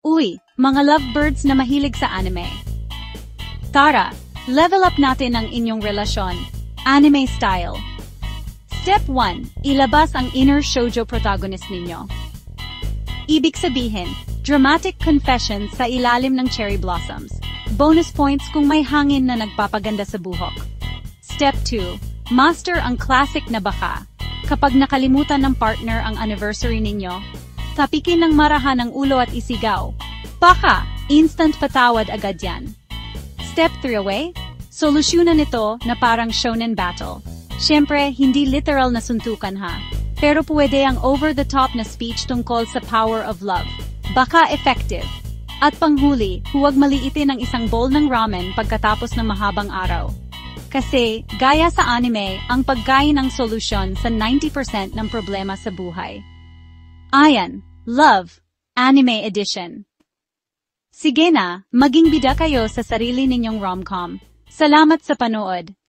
Uy, mga lovebirds na mahilig sa anime. Tara, level up natin ang inyong relasyon. Anime style. Step 1. Ilabas ang inner shoujo protagonist ninyo. Ibig sabihin, dramatic confession sa ilalim ng cherry blossoms. Bonus points kung may hangin na nagpapaganda sa buhok. Step 2. Master ang classic na baka. Kapag nakalimutan ng partner ang anniversary ninyo, tapikin ng marahan ang ulo at isigaw. Baka, instant patawad agad yan. Step 3 away? Solusyonan ito na parang shonen battle. Siyempre, hindi literal na suntukan ha. Pero pwede ang over-the-top na speech tungkol sa power of love. Baka effective. At panghuli, huwag maliitin ang isang bowl ng ramen pagkatapos ng mahabang araw. Kasi, gaya sa anime, ang pagkain ang solusyon sa 90% ng problema sa buhay. Ayan, Love, Anime Edition. Sige na, maging bida kayo sa sarili ninyong rom-com. Salamat sa panood.